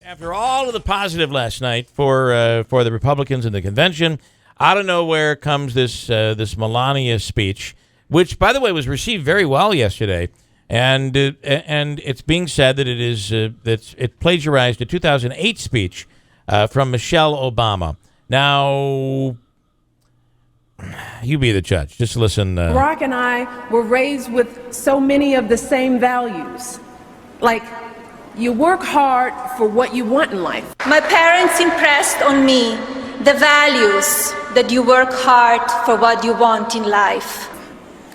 After all of the positive last night for the Republicans in the convention, out of nowhere comes this Melania speech, which, by the way, was received very well yesterday, and it's being said that it plagiarized a 2008 speech from Michelle Obama. Now, you be the judge. Just listen. Barack and I were raised with so many of the same values, like you work hard for what you want in life. My parents impressed on me the values that you work hard for what you want in life.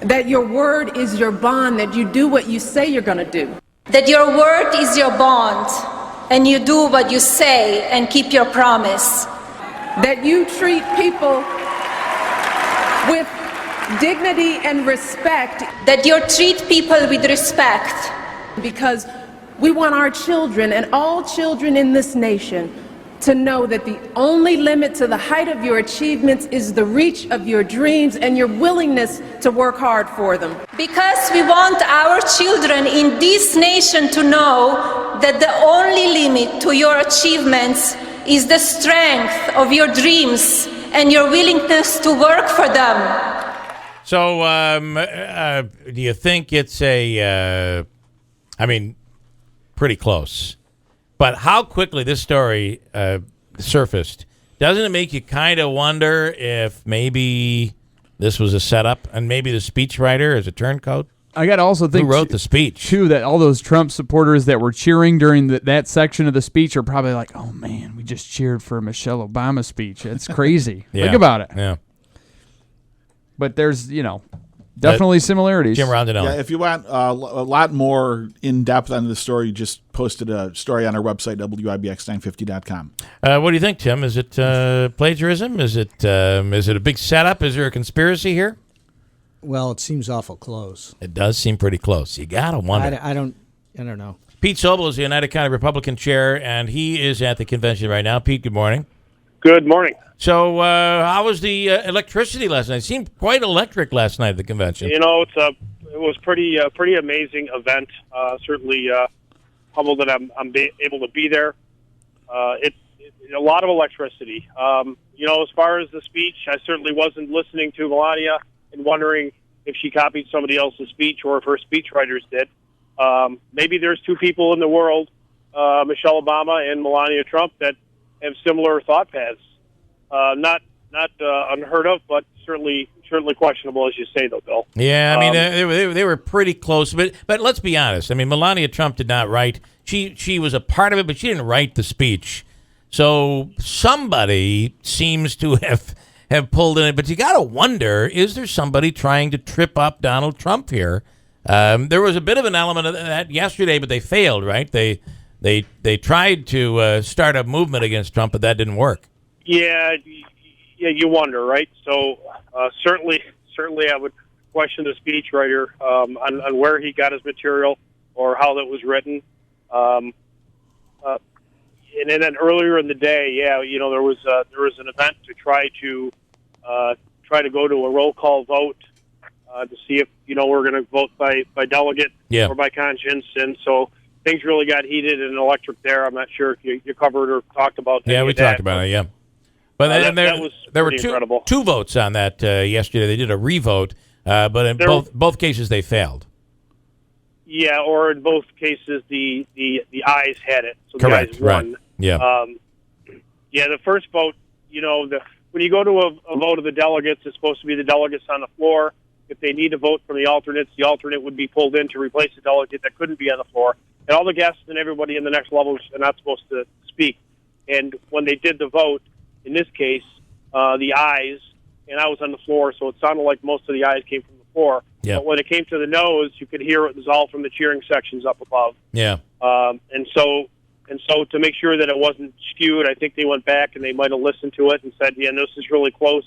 That your word is your bond, that you do what you say you're going to do. That your word is your bond, and you do what you say and keep your promise. That you treat people with dignity and respect. That you treat people with respect. Because we want our children and all children in this nation to know that the only limit to the height of your achievements is the reach of your dreams and your willingness to work hard for them. Because we want our children in this nation to know that the only limit to your achievements is the strength of your dreams and your willingness to work for them. So, do you think it's pretty close? But how quickly this story surfaced, doesn't it make you kind of wonder if maybe this was a setup and maybe the speechwriter is a turncoat? I got to also think, who wrote the speech, too, that all those Trump supporters that were cheering during that section of the speech are probably like, oh, man, we just cheered for a Michelle Obama speech. It's crazy. Yeah. Think about it. Yeah. But there's, definitely similarities. Jim Rondinelli. Yeah, if you want a lot more in-depth on the story, just posted a story on our website, WIBX950.com. What do you think, Tim? Is it plagiarism? Is it a big setup? Is there a conspiracy here? Well, it seems awful close. It does seem pretty close. You got to wonder. I don't know. Pete Sobel is the Oneida County Republican chair, and he is at the convention right now. Pete, good morning. Good morning. So, how was the electricity last night? It seemed quite electric last night at the convention. It was pretty amazing event. Certainly humbled that I'm able to be there. It's a lot of electricity. As far as the speech, I certainly wasn't listening to Melania and wondering if she copied somebody else's speech or if her speechwriters did. Maybe there's two people in the world, Michelle Obama and Melania Trump, that have similar thought paths. Not unheard of, but certainly questionable, as you say, though, Bill. Yeah, I mean, they were pretty close. But let's be honest. I mean, Melania Trump did not write. She was a part of it, but she didn't write the speech. So somebody seems to have pulled in it. But you got to wonder, is there somebody trying to trip up Donald Trump here? There was a bit of an element of that yesterday, but they failed, right? They tried to start a movement against Trump, but that didn't work. Yeah, you wonder, right? So certainly, I would question the speechwriter on where he got his material or how that was written. And then earlier in the day, there was an event to try to go to a roll call vote to see if we're going to vote by delegate or by conscience, and so things really got heated and electric there. I'm not sure if you covered or talked about that. Yeah, we talked about it, yeah. But there were two votes on that yesterday. They did a revote, but in both cases they failed. Yeah, or in both cases the ayes had it, so correct, the ayes won. Right. Yeah. The first vote, when you go to a vote of the delegates, it's supposed to be the delegates on the floor. If they need to vote from the alternate would be pulled in to replace the delegate that couldn't be on the floor. And all the guests and everybody in the next levels are not supposed to speak. And when they did the vote, in this case, the ayes, and I was on the floor, so it sounded like most of the ayes came from the floor. Yeah. But when it came to the noes, you could hear it was all from the cheering sections up above. Yeah. And so to make sure that it wasn't skewed, I think they went back and they might have listened to it and said, "Yeah, this is really close.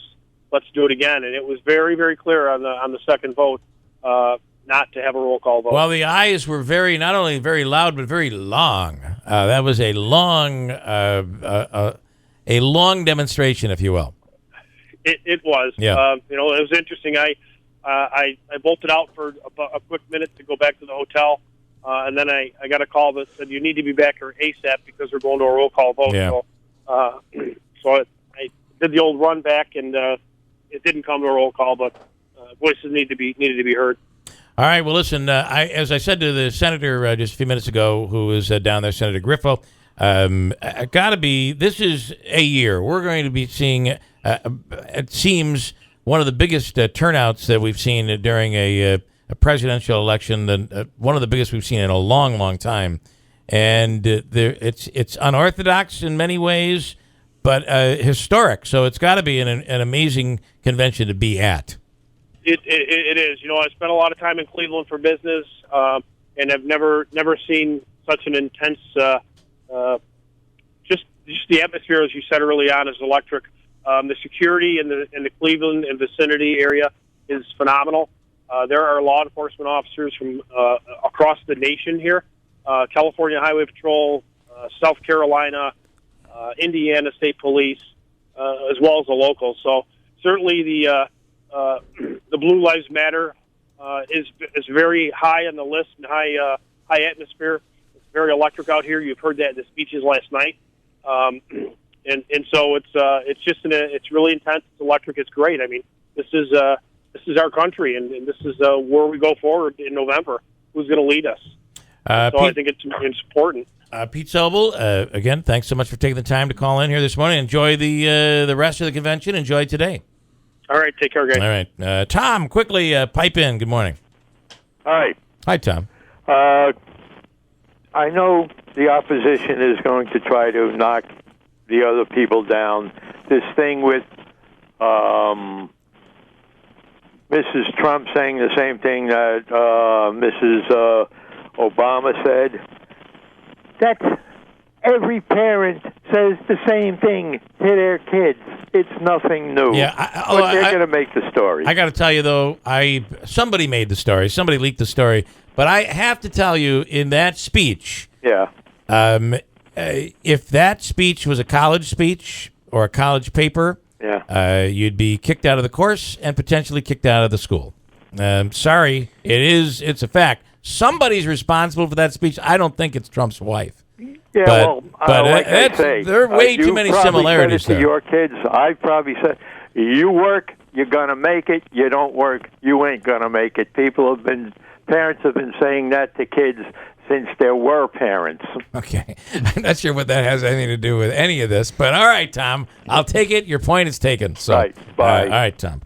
Let's do it again." And it was very, very clear on the second vote not to have a roll call vote. Well, the ayes were not only very loud but very long. That was a long demonstration, if you will. It was. Yeah. It was interesting. I bolted out for a quick minute to go back to the hotel. And then I got a call that said you need to be back here ASAP because we're going to a roll call vote. Yeah. So I did the old run back, and it didn't come to a roll call, but voices needed to be heard. All right. Well, listen. As I said to the senator just a few minutes ago, who is down there, Senator Griffo, this is a year we're going to be seeing. It seems one of the biggest turnouts that we've seen during a presidential election, one of the biggest we've seen in a long, long time. And it's unorthodox in many ways, but historic. So it's got to be an amazing convention to be at. It is. You know, I spent a lot of time in Cleveland for business, and I've never seen such an intense. Just the atmosphere, as you said early on, is electric. The security in the Cleveland and vicinity area is phenomenal. There are law enforcement officers from across the nation here: California Highway Patrol, South Carolina, Indiana State Police, as well as the locals. So certainly the Blue Lives Matter is very high on the list and high atmosphere. It's very electric out here. You've heard that in the speeches last night, and so it's really intense. It's electric. It's great. I mean, this is our country, and this is where we go forward in November. Who's going to lead us? So I think it's important. Pete Sobel, again, thanks so much for taking the time to call in here this morning. Enjoy the rest of the convention. Enjoy today. All right, take care, guys. All right. Tom, quickly pipe in. Good morning. Hi. Hi, Tom. I know the opposition is going to try to knock the other people down. This thing with Mrs. Trump saying the same thing that Mrs. Obama said, that's every parent says the same thing to their kids. It's nothing new. Yeah, but they're going to make the story. I got to tell you, though, somebody made the story. Somebody leaked the story. But I have to tell you, in that speech, if that speech was a college speech or a college paper, you'd be kicked out of the course and potentially kicked out of the school. Sorry, it's a fact. Somebody's responsible for that speech. I don't think it's Trump's wife. Yeah, but like I say, there are way too many similarities said it to your kids. I probably said, you work, you're going to make it. You don't work, you ain't going to make it. Parents have been saying that to kids since there were parents. Okay. I'm not sure what that has anything to do with any of this, but all right, Tom. I'll take it. Your point is taken. So, right. Bye. All right, Tom.